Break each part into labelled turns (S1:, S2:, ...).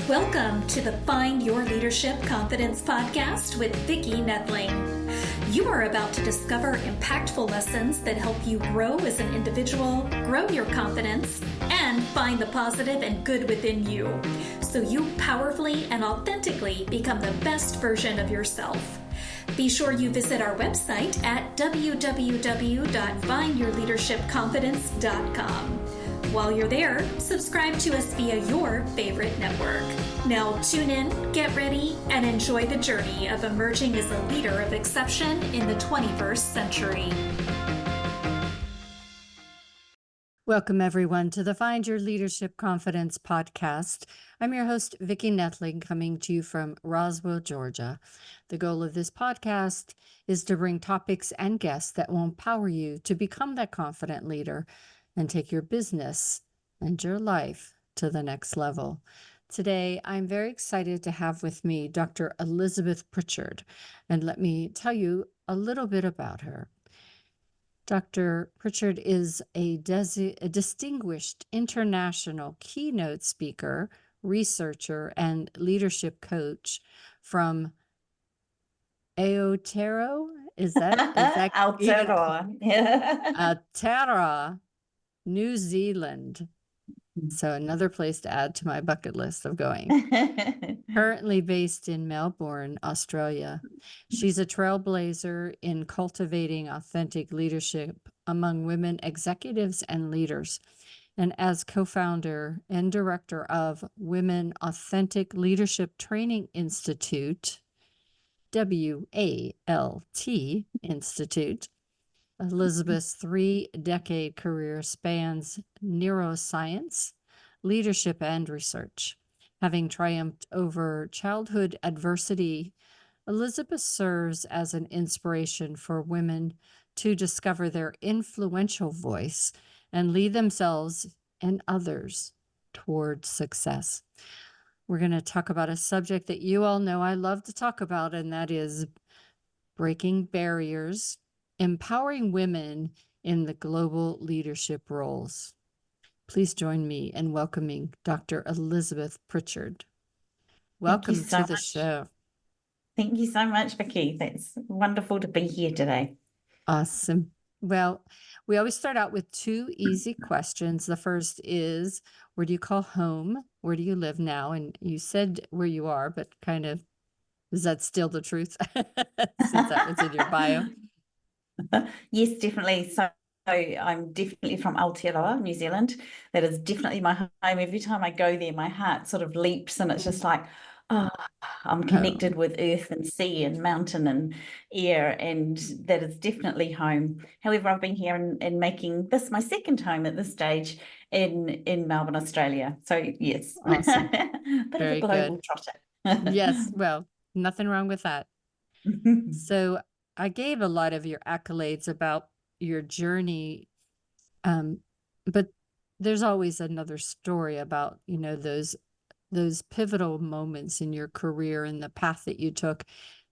S1: Welcome to the Find Your Leadership Confidence podcast with Vicki Noethling. You are about to discover impactful lessons that help you grow as an individual, grow your confidence, and find the positive and good within you, so you powerfully and authentically become the best version of yourself. Be sure you visit our website at www.findyourleadershipconfidence.com. While you're there, subscribe to us via your favorite network. Now tune in, get ready, and enjoy the journey of emerging as a leader of exception in the 21st century.
S2: Welcome, everyone, to the Find Your Leadership Confidence podcast. I'm your host, Vicki Noethling, coming to you from Roswell, Georgia. The goal of this podcast is to bring topics and guests that will empower you to become that confident leader and take your business and your life to the next level. Today, I'm very excited to have with me Dr. Elizabeth Pritchard, and let me tell you a little bit about her. Dr. Pritchard is a distinguished international keynote speaker, researcher, and leadership coach from Aotearoa. Is that
S3: Aotearoa.
S2: Aotearoa, New Zealand. So another place to add to my bucket list of going. Currently based in Melbourne, Australia. She's a trailblazer in cultivating authentic leadership among women executives and leaders. And as co-founder and director of Women Authentic Leadership Training Institute, WALT Institute, Elizabeth's 3-decade career spans neuroscience, leadership, and research. Having triumphed over childhood adversity, Elizabeth serves as an inspiration for women to discover their influential voice and lead themselves and others toward success. We're going to talk about a subject that you all know I love to talk about, and that is breaking barriers, empowering women in the global leadership roles. Please join me in welcoming Dr. Elizabeth Pritchard. Welcome to the show.
S3: Thank you so much, Vicki. It's wonderful to be here today.
S2: Awesome. Well, we always start out with 2 easy questions. The first is, where do you call home? Where do you live now? And you said where you are, but kind of, is that still the truth? Since that was in your bio.
S3: Yes, definitely. So I'm definitely from Aotearoa, New Zealand. That is definitely my home. Every time I go there, my heart sort of leaps, and it's just like, oh, I'm connected with earth and sea and mountain and air, and that is definitely home. However, I've been here and making this my second home at this stage in Melbourne, Australia. So yes,
S2: Awesome.
S3: Bit
S2: Very
S3: of a global
S2: good.
S3: trotter.
S2: Yes, well, nothing wrong with that. So I gave a lot of your accolades about your journey, but there's always another story about, those pivotal moments in your career and the path that you took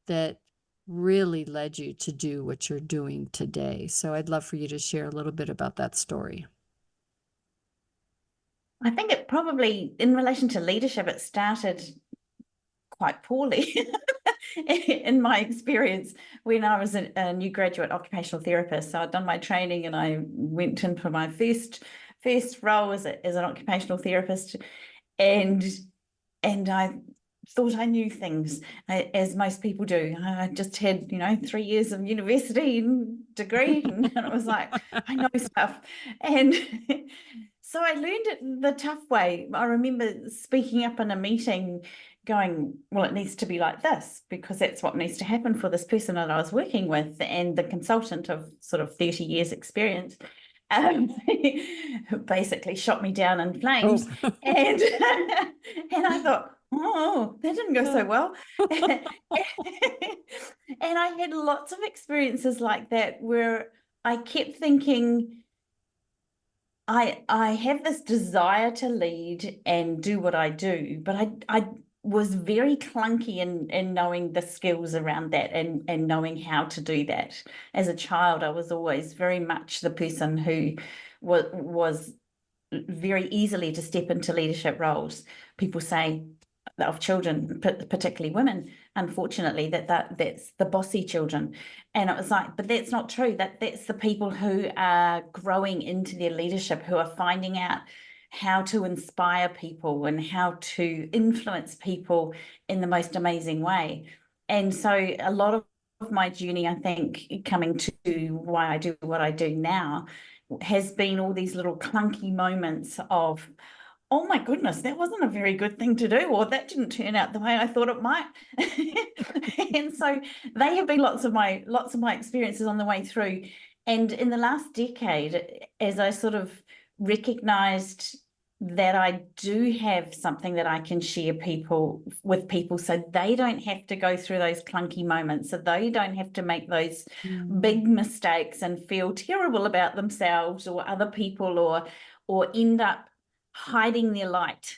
S2: that really led you to do what you're doing today. So I'd love for you to share a little bit about that story.
S3: I think it probably, in relation to leadership, it started quite poorly in my experience when I was a new graduate occupational therapist. So I'd done my training and I went in for my first role as an occupational therapist, and I thought I knew things, as most people do. I just had 3 years of university and degree, and it was like, I know stuff. And so I learned it the tough way. I remember speaking up in a meeting going, well, it needs to be like this because that's what needs to happen for this person that I was working with. And the consultant of sort of 30 years experience basically shot me down in flames.
S2: Oh.
S3: And I thought, oh, that didn't go so well. And I had lots of experiences like that where I kept thinking, I have this desire to lead and do what I do, but I was very clunky in knowing the skills around that and knowing how to do that. As a child, I was always very much the person who was very easily to step into leadership roles. People say of children, particularly women, unfortunately, that's the bossy children. And it was like, but that's not true. That's the people who are growing into their leadership, who are finding out how to inspire people and how to influence people in the most amazing way. And so a lot of my journey, I think, coming to why I do what I do now, has been all these little clunky moments of, oh my goodness, that wasn't a very good thing to do, or that didn't turn out the way I thought it might. And so they have been lots of my experiences on the way through. And in the last decade, as I sort of recognized that I do have something that I can share with people so they don't have to go through those clunky moments, so they don't have to make those big mistakes and feel terrible about themselves or other people, or end up hiding their light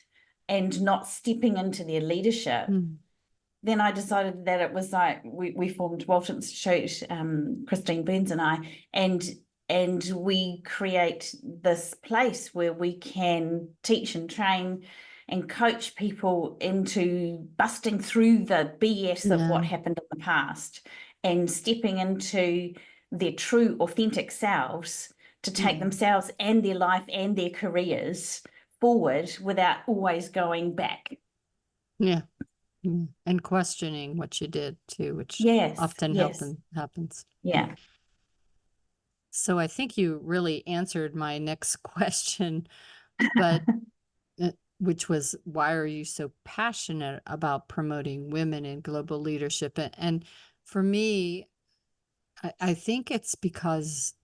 S3: and not stepping into their leadership. Then I decided that it was like we formed Walter Institute, Christine Burns and I, and we create this place where we can teach and train and coach people into busting through the BS of what happened in the past and stepping into their true, authentic selves to take themselves and their life and their careers forward without always going back.
S2: Yeah. And questioning what you did too, which often happens.
S3: Yeah.
S2: So I think you really answered my next question, but which was, why are you so passionate about promoting women in global leadership? And for me, I think it's because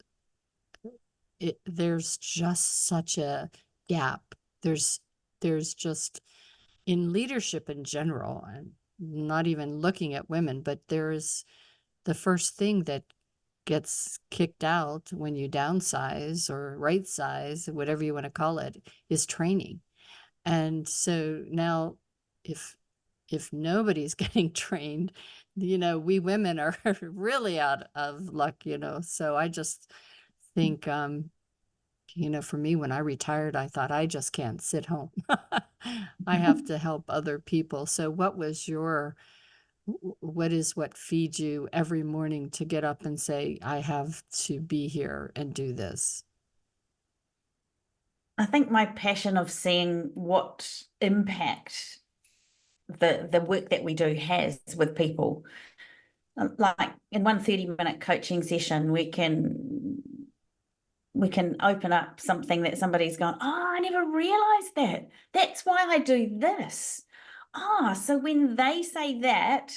S2: there's just such a gap. There's just, in leadership in general, and not even looking at women, but there's the first thing that gets kicked out when you downsize or right size, whatever you want to call it, is training. And so now if nobody's getting trained, we women are really out of luck, so I just think, for me, when I retired, I thought, I just can't sit home. I have to help other people. So what is what feeds you every morning to get up and say, I have to be here and do this?
S3: I think my passion of seeing what impact the work that we do has with people. Like in one 30-minute coaching session, we can open up something that somebody's gone, oh, I never realized that. That's why I do this. So when they say that,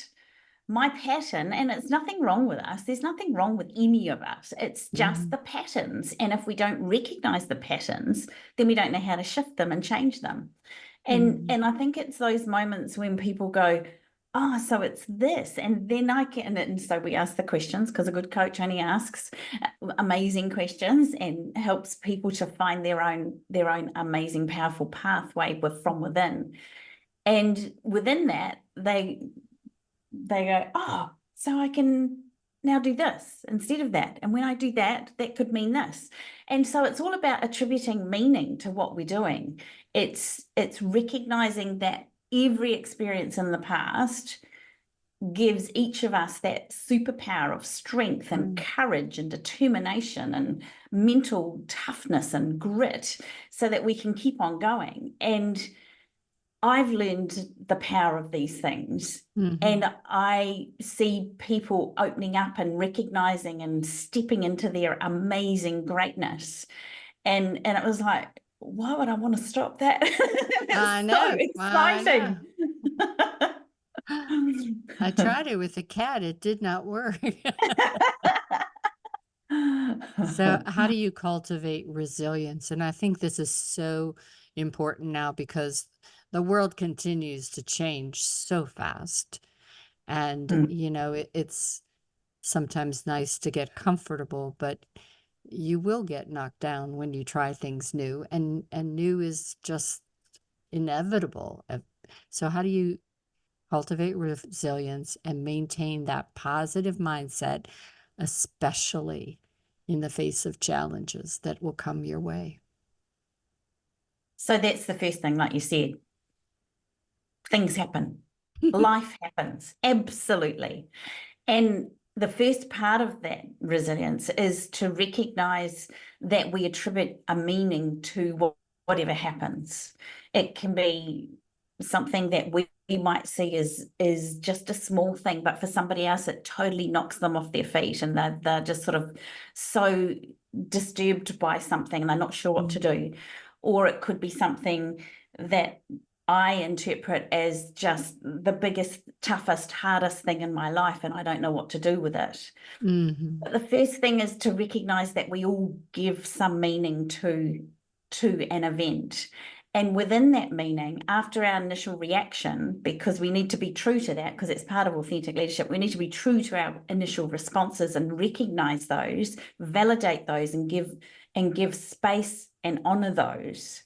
S3: my pattern, and it's nothing wrong with us, there's nothing wrong with any of us, it's just the patterns. And if we don't recognize the patterns, then we don't know how to shift them and change them. And I think it's those moments when people go, so it's this, and then and so we ask the questions, because a good coach only asks amazing questions and helps people to find their own amazing, powerful pathway from within. And within that, they go, so I can now do this instead of that. And when I do that, that could mean this. And so it's all about attributing meaning to what we're doing. It's recognizing that every experience in the past gives each of us that superpower of strength and courage and determination and mental toughness and grit, so that we can keep on going. And I've learned the power of these things, and I see people opening up and recognizing and stepping into their amazing greatness. And it was like, why would I want to stop that?
S2: I know.
S3: So exciting.
S2: I tried it with a cat. It did not work. So how do you cultivate resilience? And I think this is so important now, because the world continues to change so fast. And, it's sometimes nice to get comfortable, but you will get knocked down when you try things new, and new is just inevitable. So how do you cultivate resilience and maintain that positive mindset, especially in the face of challenges that will come your way?
S3: So that's the first thing, like you said, things happen. Life happens, absolutely. And the first part of that resilience is to recognize that we attribute a meaning to whatever happens. It can be something that we might see is just a small thing, but for somebody else, it totally knocks them off their feet, and they're just sort of so disturbed by something and they're not sure what to do. Or it could be something that I interpret as just the biggest, toughest, hardest thing in my life, and I don't know what to do with it.
S2: Mm-hmm.
S3: But the first thing is to recognize that we all give some meaning to an event. And within that meaning, after our initial reaction, because we need to be true to that, because it's part of authentic leadership, we need to be true to our initial responses and recognize those, validate those, and give space and honor those.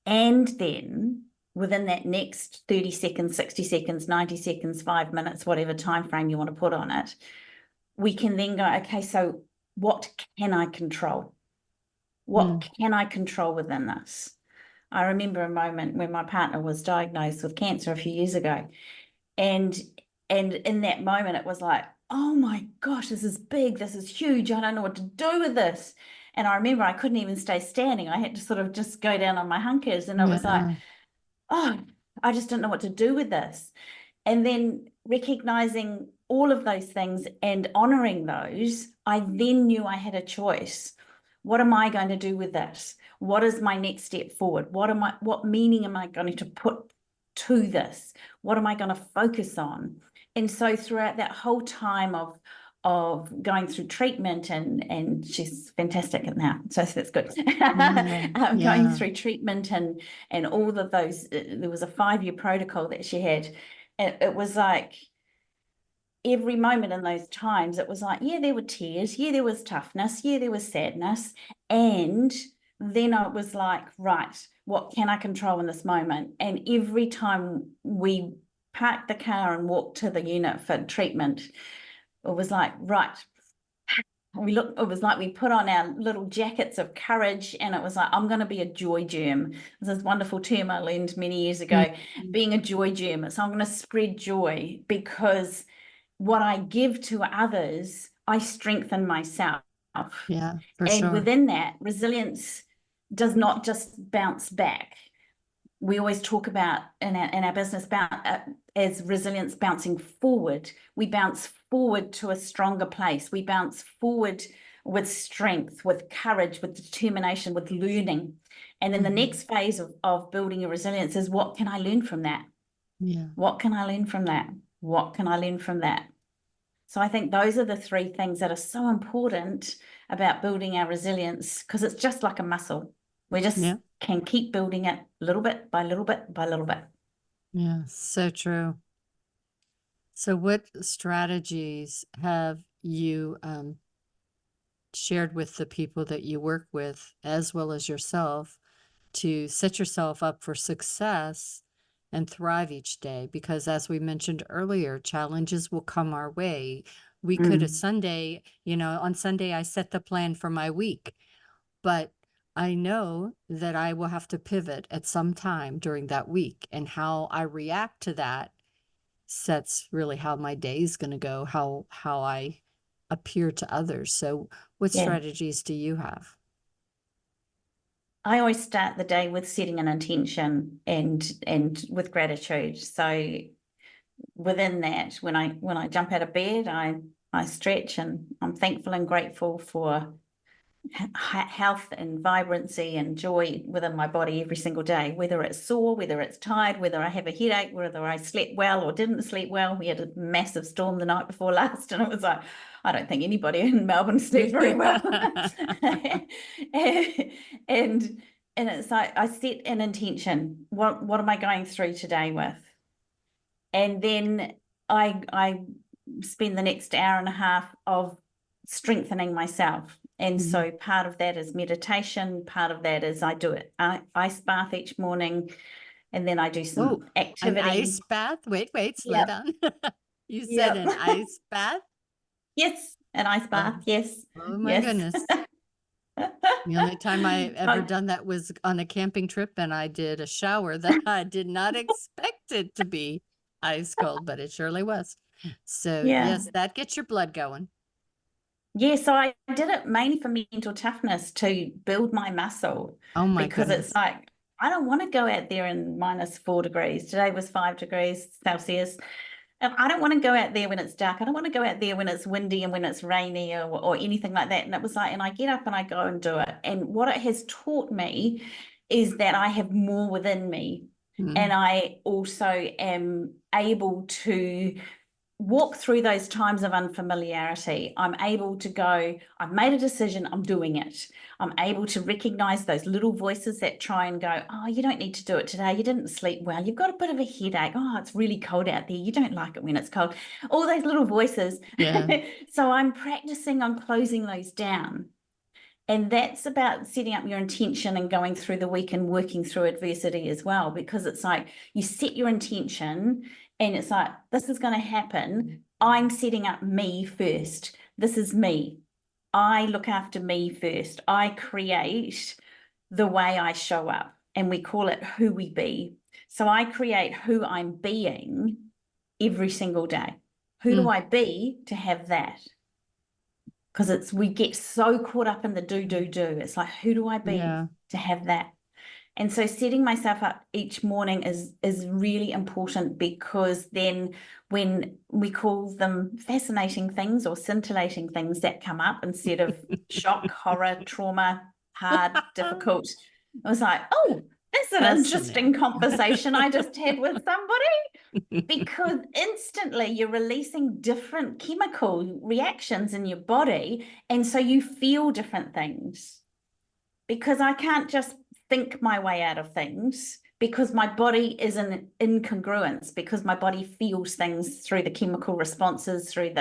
S3: And then within that next 30 seconds, 60 seconds, 90 seconds, 5 minutes, whatever time frame you want to put on it, we can then go, okay, so what can I control? What can I control within this? I remember a moment when my partner was diagnosed with cancer a few years ago. And in that moment, it was like, oh my gosh, this is big, this is huge, I don't know what to do with this. And I remember I couldn't even stay standing. I had to sort of just go down on my hunkers, and it was like, oh, I just don't know what to do with this. And then recognizing all of those things and honoring those, I then knew I had a choice. What am I going to do with this? What is my next step forward? What meaning am I going to put to this? What am I going to focus on? And so throughout that whole time of going through treatment, and she's fantastic at now, so that's good. Going through treatment and all of those, there was a 5-year protocol that she had. It was like every moment in those times, it was like, yeah, there were tears, yeah, there was toughness, yeah, there was sadness. And then I was like, right, what can I control in this moment? And every time we parked the car and walked to the unit for treatment, it was like, right, it was like we put on our little jackets of courage, and it was like, I'm going to be a joy germ. This wonderful term I learned many years ago, being a joy germ. So I'm going to spread joy, because what I give to others, I strengthen myself.
S2: Yeah, for
S3: and
S2: sure.
S3: within that, resilience does not just bounce back. We always talk about in our business as resilience bouncing forward. We bounce forward to a stronger place. We bounce forward with strength, with courage, with determination, with learning. And then the next phase of building your resilience is, what can I learn from that?
S2: Yeah.
S3: What can I learn from that? What can I learn from that? So I think those are the 3 things that are so important about building our resilience, because it's just like a muscle. We just can keep building it little bit by little bit by little bit.
S2: Yeah, so true. So what strategies have you shared with the people that you work with, as well as yourself, to set yourself up for success and thrive each day? Because as we mentioned earlier, challenges will come our way. We could on Sunday I set the plan for my week, but I know that I will have to pivot at some time during that week, and how I react to that sets really how my day is going to go, how I appear to others. So what strategies do you have?
S3: I always start the day with setting an intention and with gratitude. So within that, when I jump out of bed, I stretch, and I'm thankful and grateful for health and vibrancy and joy within my body every single day, whether it's sore, whether it's tired, whether I have a headache, whether I slept well or didn't sleep well. We had a massive storm the night before last, and it was like, I don't think anybody in Melbourne slept very well. and it's like, I set an intention. What am I going through today with? And then I spend the next hour and a half of strengthening myself. And so part of that is meditation. Part of that is I do it ice bath each morning, and then I do some activity.
S2: An ice bath? Wait, slow down. You said an ice bath?
S3: Yes, an ice bath. Yes.
S2: Oh my goodness. The only time I ever
S3: So,
S2: done that was on a camping trip, and I did a shower that I did not expect it to be ice cold, but it surely was. So
S3: yeah.
S2: yes, that gets your blood going.
S3: Yeah, so I did it mainly for mental toughness to build my muscle,
S2: Oh my
S3: because
S2: goodness.
S3: it's like, I don't want to go out there in -4 degrees. Today was 5 degrees Celsius. And I don't want to go out there when it's dark. I don't want to go out there when it's windy and when it's rainy or anything like that. And it was like, and I get up and I go and do it. And what it has taught me is that I have more within me. And I also am able to walk through those times of unfamiliarity. I'm able to go, I've made a decision, I'm doing it. I'm able to recognize those little voices that try and go, oh, you don't need to do it today. You didn't sleep well. You've got a bit of a headache. Oh, it's really cold out there. You don't like it when it's cold. All those little voices.
S2: Yeah.
S3: So I'm practicing on closing those down. And that's about setting up your intention and going through the week and working through adversity as well, because it's like you set your intention and it's like, this is going to happen. I'm setting up me first. This is me. I look after me first. I create the way I show up, and we call it who we be. So I create who I'm being every single day. Who do I be to have that? Because we get so caught up in the do. It's like, who do I be to have that? And so setting myself up each morning is really important, because then when we call them fascinating things or scintillating things that come up instead of shock, horror, trauma, hard, difficult, I was like, oh, that's an interesting conversation I just had with somebody. Because instantly you're releasing different chemical reactions in your body, and so you feel different things. Because I can't just think my way out of things, because my body is in incongruence, because my body feels things through the chemical responses, through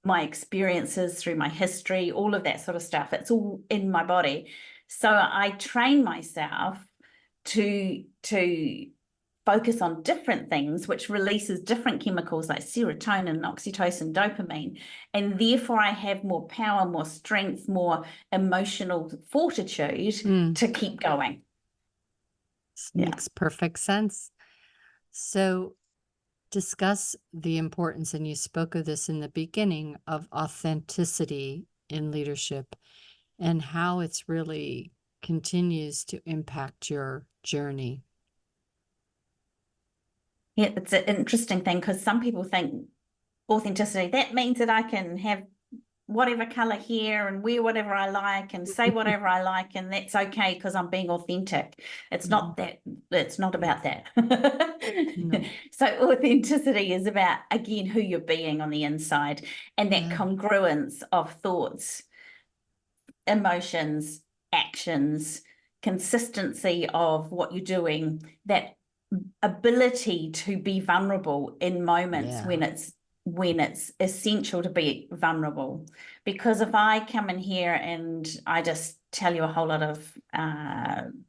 S3: my experiences, through my history, all of that sort of stuff. It's all in my body. So I train myself to focus on different things, which releases different chemicals like serotonin, oxytocin, dopamine. And therefore I have more power, more strength, more emotional fortitude to keep going.
S2: Makes perfect sense. So discuss the importance, and you spoke of this in the beginning, of authenticity in leadership and how it's really continues to impact your journey.
S3: Yeah, it's an interesting thing, because some people think authenticity, that means that I can have whatever color hair and wear whatever I like and say whatever I like, and that's okay because I'm being authentic. It's not that. It's not about that.
S2: No.
S3: So authenticity is about, again, who you're being on the inside, and that congruence of thoughts, emotions, actions, consistency of what you're doing, that ability to be vulnerable in moments when it's essential to be vulnerable. Because if I come in here and I just tell you a whole lot of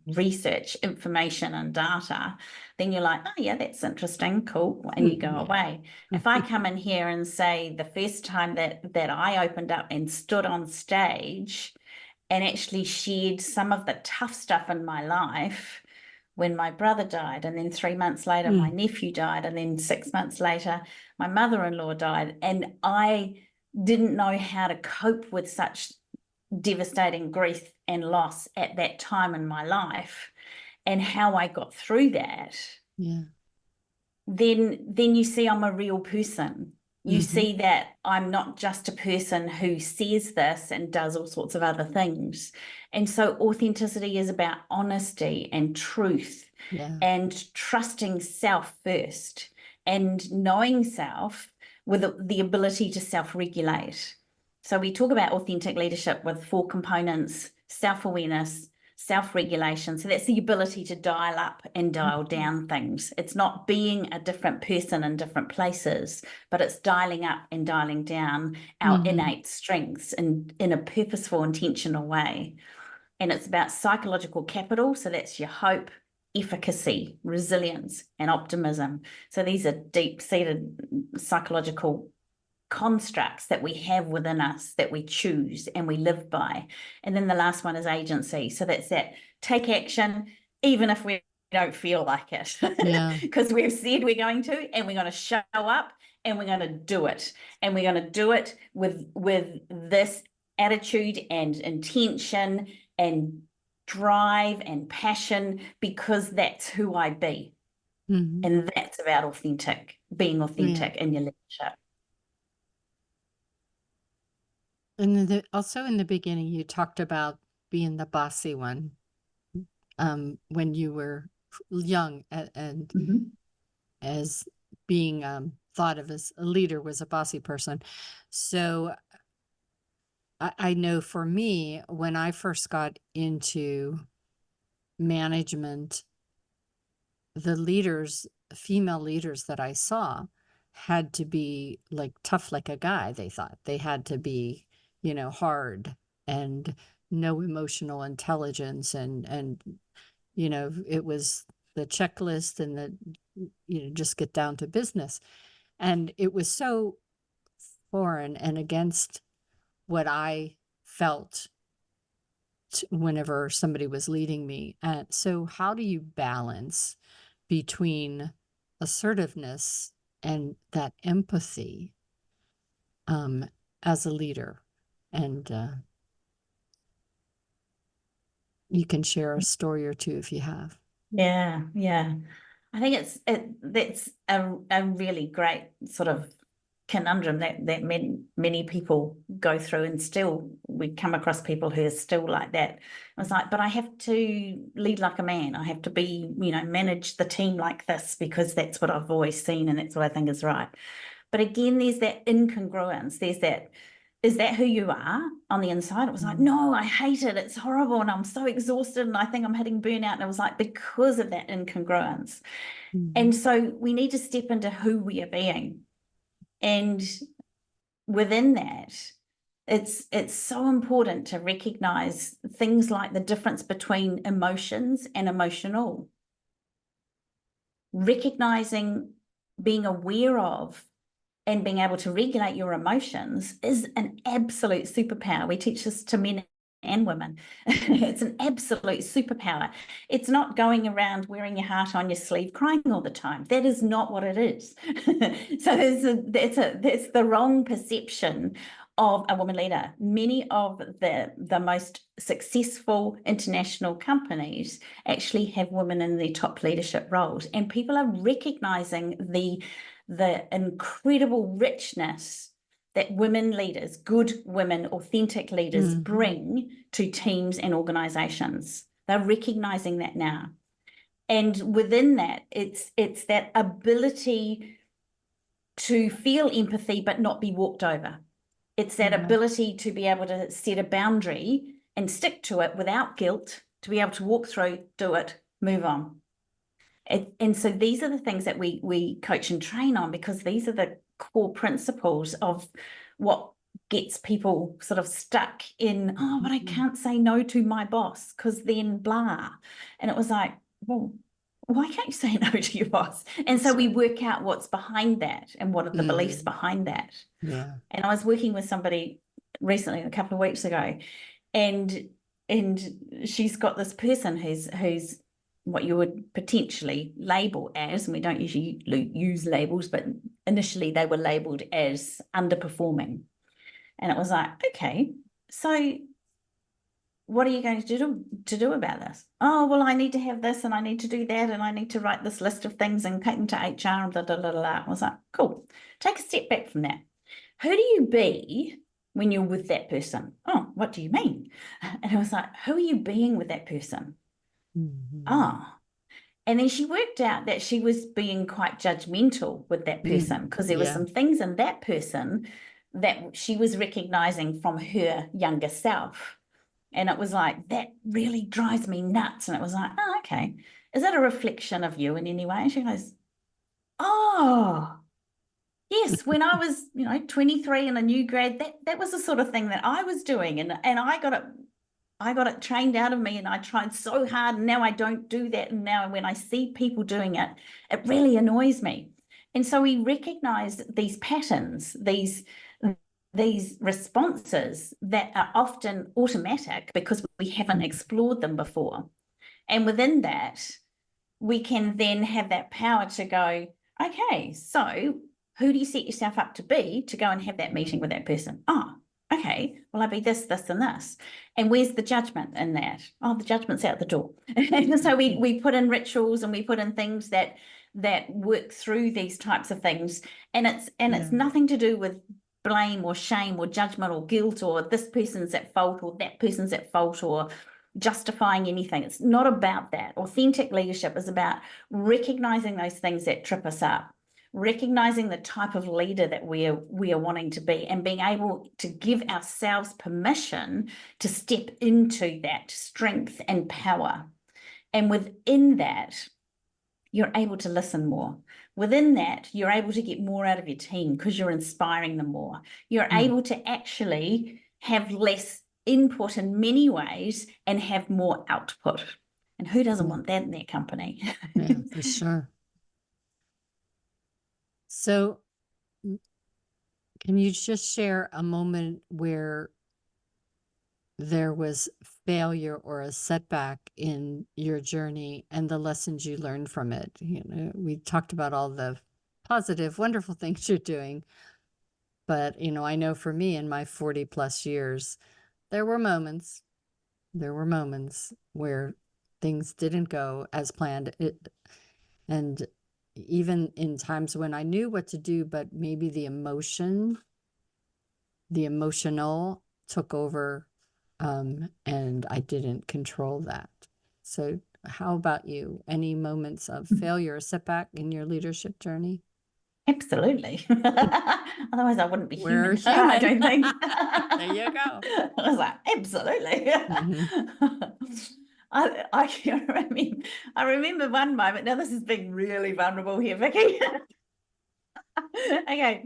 S3: research, information and data, then you're like, oh yeah, that's interesting, cool, and you go away. If I come in here and say the first time that I opened up and stood on stage and actually shared some of the tough stuff in my life, when my brother died, and then 3 months later my nephew died, and then 6 months later my mother-in-law died, and I didn't know how to cope with such devastating grief and loss at that time in my life, and how I got through that, then you see I'm a real person. You see that I'm not just a person who says this and does all sorts of other things. And so authenticity is about honesty and truth and trusting self first, and knowing self with the ability to self-regulate. So we talk about authentic leadership with 4 components: self-awareness, self-regulation. So that's the ability to dial up and dial down things. It's not being a different person in different places, but it's dialing up and dialing down our innate strengths in a purposeful, intentional way. And it's about psychological capital. So that's your hope, efficacy, resilience, and optimism. So these are deep-seated psychological constructs that we have within us that we choose and we live by. And then the last one is agency. So that's that take action, even if we don't feel like it, because we've said we're going to, and we're going to show up and we're going to do it. And we're going to do it with this attitude and intention and drive and passion, because that's who I be. And that's about being authentic in your leadership.
S2: And also in the beginning, you talked about being the bossy one when you were young, and as being thought of as a leader was a bossy person. So I know for me, when I first got into management, the female leaders that I saw had to be like tough like a guy. They thought they had to be, hard and no emotional intelligence, and it was the checklist and the just get down to business. And it was so foreign and against what I felt whenever somebody was leading me. And so how do you balance between assertiveness and that empathy as a leader? And you can share a story or two if you have.
S3: Yeah. I think that's a really great sort of conundrum that many people go through, and still we come across people who are still like that. I was like, but I have to lead like a man. I have to be, manage the team like this, because that's what I've always seen and that's what I think is right. But again, there's that incongruence. There's that, is that who you are on the inside? It was like, no, I hate it. It's horrible. And I'm so exhausted and I think I'm hitting burnout. And it was like, because of that incongruence. And so we need to step into who we are being. And within that, it's so important to recognize things like the difference between emotions and emotional. Recognizing, being aware of, and being able to regulate your emotions is an absolute superpower. We teach this to men and women. It's an absolute superpower. It's not going around wearing your heart on your sleeve crying all the time. That is not what it is. So that's the wrong perception of a woman leader. Many of the most successful international companies actually have women in their top leadership roles, and people are recognizing the incredible richness that women leaders, good women, authentic leaders bring to teams and organizations. They're recognizing that now. And within that, it's that ability to feel empathy but not be walked over. It's that ability to be able to set a boundary and stick to it without guilt, to be able to walk through, do it, move on. And so these are the things that we coach and train on, because these are the core principles of what gets people sort of stuck in, oh, but I can't say no to my boss because then blah. And it was like, well, why can't you say no to your boss? And so we work out what's behind that and what are the beliefs behind that.
S2: Yeah.
S3: And I was working with somebody recently, a couple of weeks ago, and she's got this person who's what you would potentially label as, and we don't usually use labels, but initially they were labeled as underperforming. And it was like, okay, so what are you going to do about this? Oh, well, I need to have this and I need to do that and I need to write this list of things and take them to HR and blah, blah, blah, blah. I was like, cool. Take a step back from that. Who do you be when you're with that person? Oh, what do you mean? And I was like, who are you being with that person? And then she worked out that she was being quite judgmental with that person, because there were some things in that person that she was recognizing from her younger self. And it was like, that really drives me nuts. And it was like, oh, okay. Is that a reflection of you in any way? And she goes, oh, yes, when I was, 23 and a new grad, that was the sort of thing that I was doing. And I got it trained out of me, and I tried so hard, and now I don't do that. And now when I see people doing it, it really annoys me. And so we recognize these patterns, these responses that are often automatic because we haven't explored them before. And within that, we can then have that power to go, okay, so who do you set yourself up to be to go and have that meeting with that person? Oh, okay, well, I be this, this, and this. And where's the judgment in that? Oh, the judgment's out the door. And so we put in rituals and we put in things that work through these types of things. And it's nothing to do with blame or shame or judgment or guilt or this person's at fault or that person's at fault or justifying anything. It's not about that. Authentic leadership is about recognizing those things that trip us up, recognizing the type of leader that we are wanting to be, and being able to give ourselves permission to step into that strength and power. And within that, you're able to listen more. Within that, you're able to get more out of your team because you're inspiring them more. You're able to actually have less input in many ways and have more output. And who doesn't want that in their company?
S2: Yeah, for sure. So can you just share a moment where there was failure or a setback in your journey and the lessons you learned from it? You know, we talked about all the positive, wonderful things you're doing, but you know, I know for me in my 40 plus years, there were moments where things didn't go as planned. And even in times when I knew what to do, but maybe the emotional took over, and I didn't control that. So how about you? Any moments of failure or setback in your leadership journey?
S3: Absolutely. Otherwise, I wouldn't be
S2: We're
S3: human. I don't think.
S2: There you go.
S3: I was like, absolutely. I remember one moment. Now, this is being really vulnerable here, Vicki. Okay.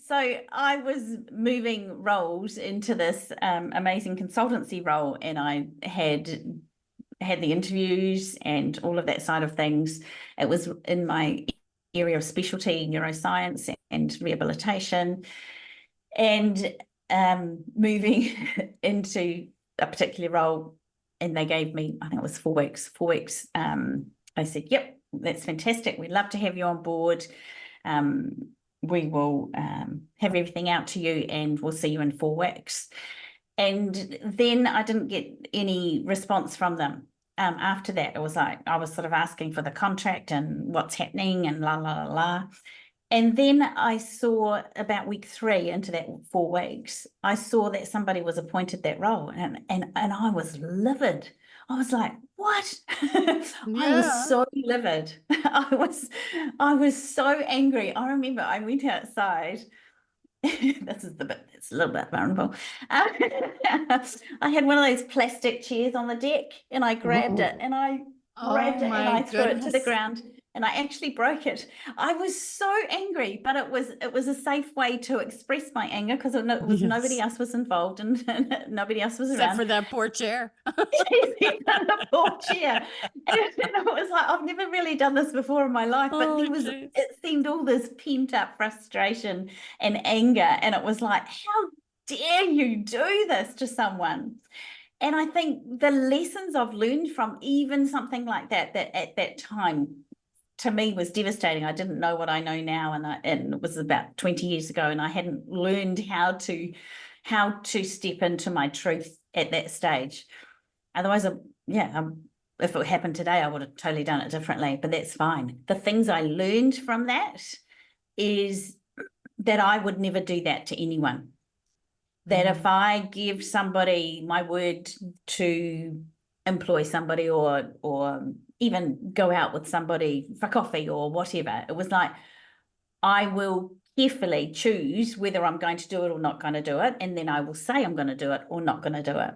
S3: So I was moving roles into this amazing consultancy role, and I had the interviews and all of that side of things. It was in my area of specialty, neuroscience and rehabilitation, and moving into a particular role. And they gave me, I think it was 4 weeks. They said, yep, that's fantastic. We'd love to have you on board. We will have everything out to you and we'll see you in 4 weeks. And then I didn't get any response from them. After that, it was like I was sort of asking for the contract and what's happening and la, la, la, la. And then I saw about week 3 into that 4 weeks, I saw that somebody was appointed that role, and I was livid. I was like, what? I was so livid. I was so angry. I remember I went outside. This is the bit that's a little bit vulnerable. I had one of those plastic chairs on the deck, and I grabbed it and I threw it to the ground, and I actually broke it. I was so angry, but it was a safe way to express my anger because nobody else was involved and nobody else was around.
S2: Except for that poor chair.
S3: The poor chair. And it was like, I've never really done this before in my life, but it seemed all this pent up frustration and anger. And it was like, how dare you do this to someone? And I think the lessons I've learned from even something like that at that time, to me, was devastating. I didn't know what I know now, and it was about 20 years ago, and I hadn't learned how to step into my truth at that stage. Otherwise, if it happened today, I would have totally done it differently, but that's fine. The things I learned from that is that I would never do that to anyone. That if I give somebody my word to employ somebody or even go out with somebody for coffee or whatever, it was like, I will carefully choose whether I'm going to do it or not going to do it. And then I will say I'm going to do it or not going to do it.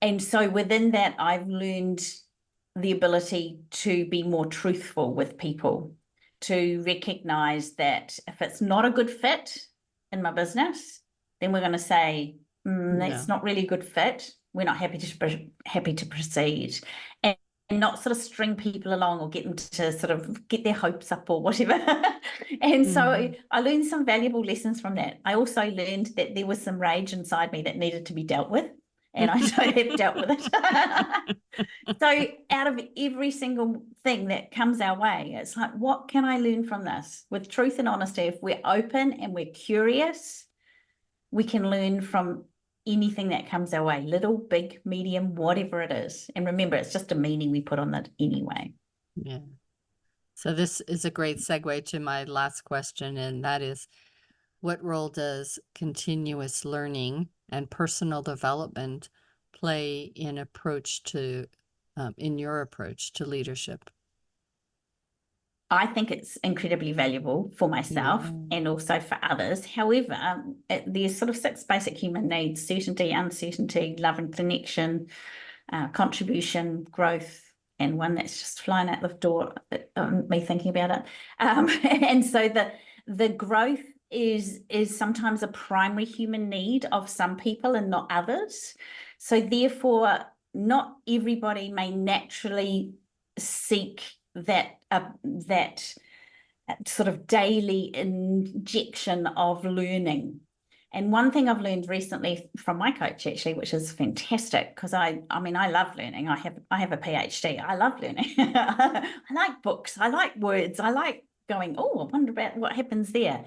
S3: And so within that, I've learned the ability to be more truthful with people, to recognize that if it's not a good fit in my business, then we're going to say, that's not really a good fit. We're not happy to proceed. And not sort of string people along or get them to sort of get their hopes up or whatever. And so I learned some valuable lessons from that. I also learned that there was some rage inside me that needed to be dealt with, and I don't have dealt with it. So out of every single thing that comes our way, it's like, what can I learn from this? With truth and honesty, if we're open and we're curious, we can learn from anything that comes our way, little, big, medium, whatever it is. And remember, it's just a meaning we put on that anyway.
S2: Yeah. So this is a great segue to my last question, and that is, what role does continuous learning and personal development play in your approach to leadership?
S3: I think it's incredibly valuable for myself and also for others. However, there's sort of 6 basic human needs: certainty, uncertainty, love and connection, contribution, growth, and one that's just flying out the door, me thinking about it. And so the growth is sometimes a primary human need of some people and not others. So therefore, not everybody may naturally seek that sort of daily injection of learning. And one thing I've learned recently from my coach, actually, which is fantastic, because I mean, I love learning. I have a PhD. I love learning. I like books. I like words. I like going, oh, I wonder about what happens there.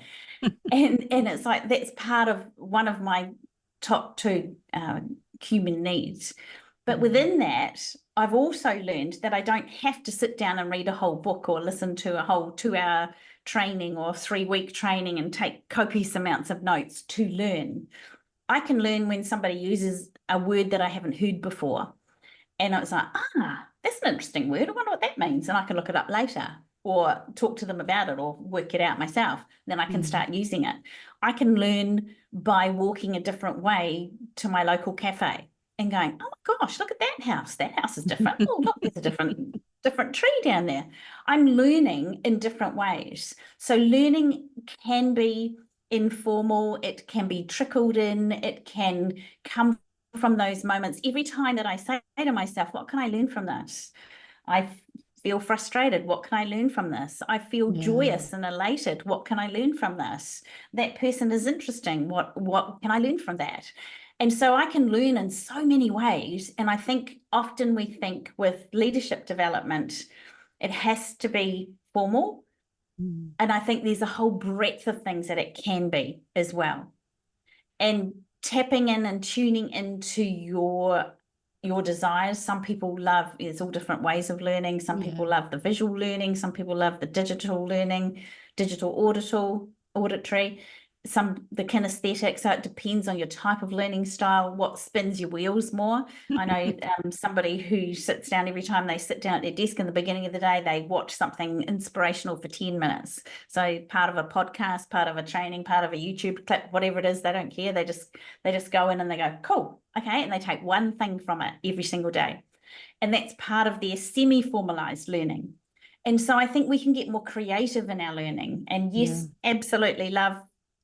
S3: and it's like, that's part of one of my top 2 human needs. But within that, I've also learned that I don't have to sit down and read a whole book or listen to a whole 2-hour training or 3-week training and take copious amounts of notes to learn. I can learn when somebody uses a word that I haven't heard before. And I was like, that's an interesting word. I wonder what that means. And I can look it up later or talk to them about it or work it out myself. Then I can start using it. I can learn by walking a different way to my local cafe and going, oh my gosh, look at that house. That house is different. Oh, look, there's a different tree down there. I'm learning in different ways. So learning can be informal. It can be trickled in. It can come from those moments. Every time that I say to myself, what can I learn from this? I feel frustrated. What can I learn from this? I feel joyous and elated. What can I learn from this? That person is interesting. What can I learn from that? And so I can learn in so many ways. And I think often we think with leadership development, it has to be formal. And I think there's a whole breadth of things that it can be as well. And tapping in and tuning into your desires. Some people love, there's all different ways of learning. Some people love the visual learning. Some people love the digital learning, digital auditory. The kinesthetic. So it depends on your type of learning style, what spins your wheels more. I know somebody who sits down every time they sit down at their desk in the beginning of the day, they watch something inspirational for 10 minutes. So part of a podcast, part of a training, part of a YouTube clip, whatever it is, they don't care. They just go in and they go, cool, okay, and they take one thing from it every single day. And that's part of their semi-formalized learning. And so I think we can get more creative in our learning. And yes, absolutely love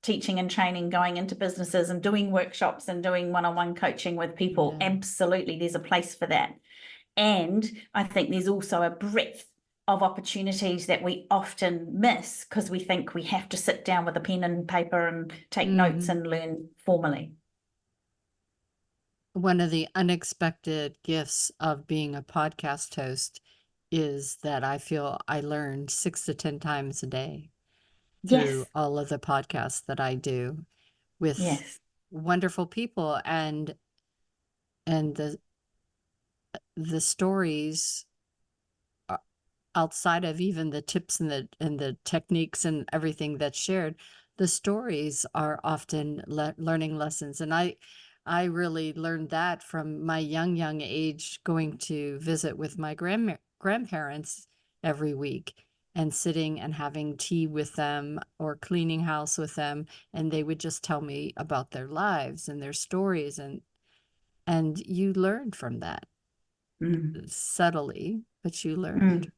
S3: teaching and training, going into businesses and doing workshops and doing one-on-one coaching with people. Absolutely, there's a place for that. And I think there's also a breadth of opportunities that we often miss because we think we have to sit down with a pen and paper and take notes and learn formally.
S2: One of the unexpected gifts of being a podcast host is that I feel I learn 6 to 10 times a day through all of the podcasts that I do with wonderful people, and the stories outside of even the tips and the techniques and everything that's shared. The stories are often learning lessons, and I really learned that from my young age, going to visit with my grandparents every week and sitting and having tea with them or cleaning house with them. And they would just tell me about their lives and their stories. And you learned from that subtly, but you learned.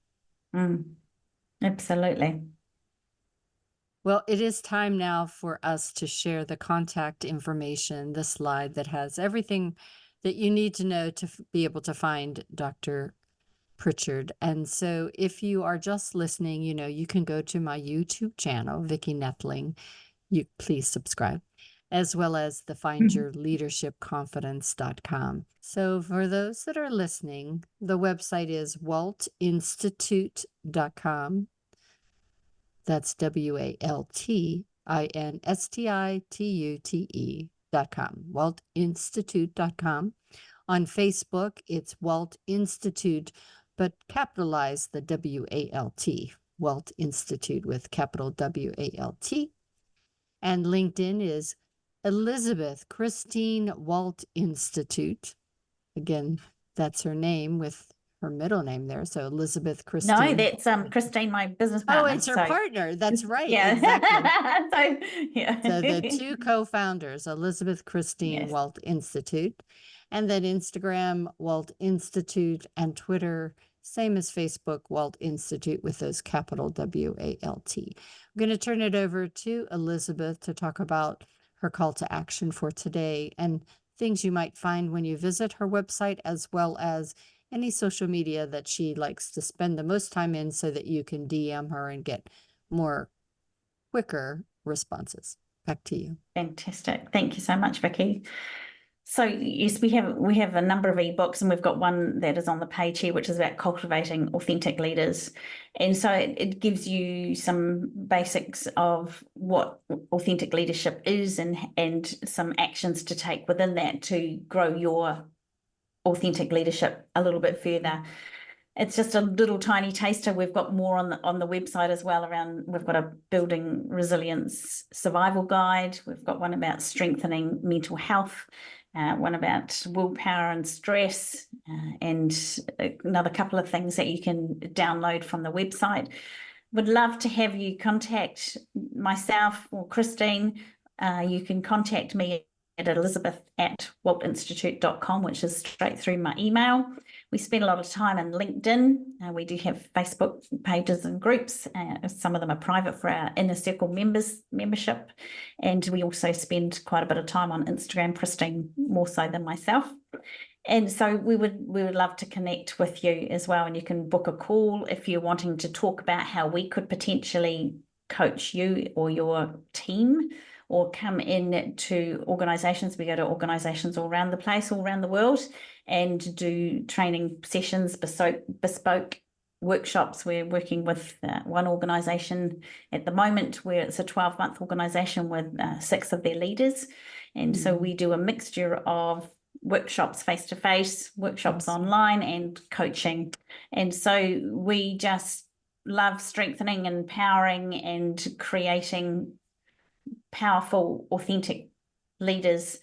S3: Absolutely.
S2: Well, it is time now for us to share the contact information, the slide that has everything that you need to know to be able to find Dr. Pritchard. And so if you are just listening, you can go to my YouTube channel, Vicki Noethling. You please subscribe, as well as the findyourleadershipconfidence.com. So for those that are listening, the website is waltinstitute.com. That's WaltInstitute.com. waltinstitute.com. On Facebook, it's Walt Institute, but capitalize the WALT, Walt Institute with capital WALT. And LinkedIn is Elizabeth Christine Walt Institute. Again, that's her name with her middle name there. So Elizabeth Christine.
S3: No, that's Christine, my business partner.
S2: Oh, it's her partner. That's right.
S3: Yeah.
S2: Exactly.
S3: So
S2: the two co-founders, Elizabeth Christine Walt Institute, and then Instagram, Walt Institute, and Twitter, same as Facebook, Walt Institute with those capital WALT. I'm going to turn it over to Elizabeth to talk about her call to action for today and things you might find when you visit her website, as well as any social media that she likes to spend the most time in so that you can DM her and get more quicker responses. Back to you.
S3: Fantastic. Thank you so much, Vicki. So yes, we have a number of ebooks, and we've got one that is on the page here, which is about cultivating authentic leaders. And so it gives you some basics of what authentic leadership is and some actions to take within that to grow your authentic leadership a little bit further. It's just a little tiny taster. We've got more on the website as well around, we've got a building resilience survival guide. We've got one about strengthening mental health, one about willpower and stress, and another couple of things that you can download from the website. Would love to have you contact myself or Christine. You can contact me at elizabeth@waltinstitute.com, which is straight through my email. We spend a lot of time on LinkedIn. We do have Facebook pages and groups. Some of them are private for our inner circle membership. And we also spend quite a bit of time on Instagram, Christine more so than myself. And so we would love to connect with you as well. And you can book a call if you're wanting to talk about how we could potentially coach you or your team, or come in to organisations. We go to organisations all around the place, all around the world, and do training sessions, bespoke workshops. We're working with one organisation at the moment where it's a 12-month organisation with 6 of their leaders. And so we do a mixture of workshops face-to-face, workshops online, and coaching. And so we just love strengthening, empowering, and creating powerful, authentic leaders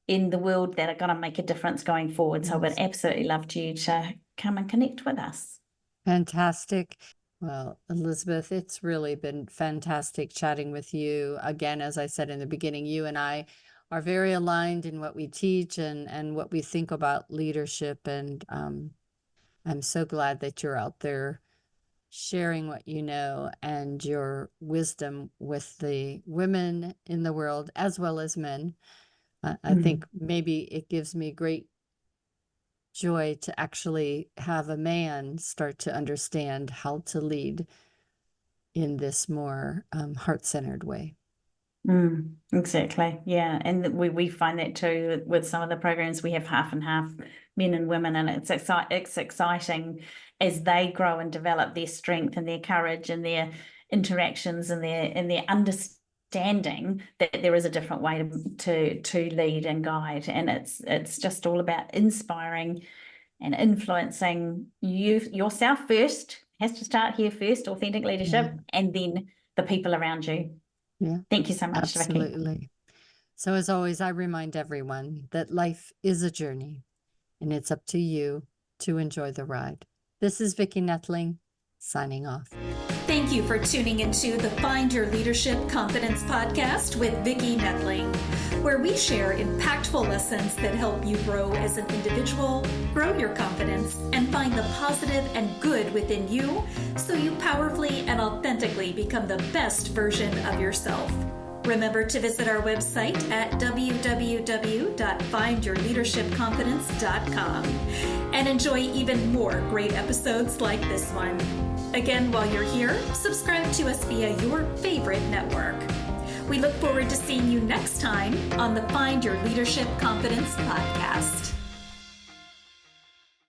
S3: in the world that are going to make a difference going forward. So I would absolutely love you to come and connect with us.
S2: Fantastic. Well, Elizabeth, it's really been fantastic chatting with you. Again, as I said in the beginning, you and I are very aligned in what we teach and what we think about leadership. And I'm so glad that you're out there sharing what you know and your wisdom with the women in the world as well as men. I think maybe it gives me great joy to actually have a man start to understand how to lead in this more heart-centered way.
S3: Exactly. Yeah. And we find that too with some of the programs. We have half and half men and women, and it's exciting as they grow and develop their strength and their courage and their interactions and their understanding that there is a different way to lead and guide. And it's just all about inspiring and influencing yourself first. It has to start here first, authentic leadership, and then the people around you.
S2: Yeah.
S3: Thank you so much,
S2: Absolutely.
S3: Vicki.
S2: So as always, I remind everyone that life is a journey, and it's up to you to enjoy the ride. This is Vicki Noethling, signing off.
S1: Thank you for tuning into the Find Your Leadership Confidence podcast with Vicki Noethling, where we share impactful lessons that help you grow as an individual, grow your confidence, and find the positive and good within you so you powerfully and authentically become the best version of yourself. Remember to visit our website at www.findyourleadershipconfidence.com and enjoy even more great episodes like this one. Again, while you're here, subscribe to us via your favorite network. We look forward to seeing you next time on the Find Your Leadership Confidence podcast.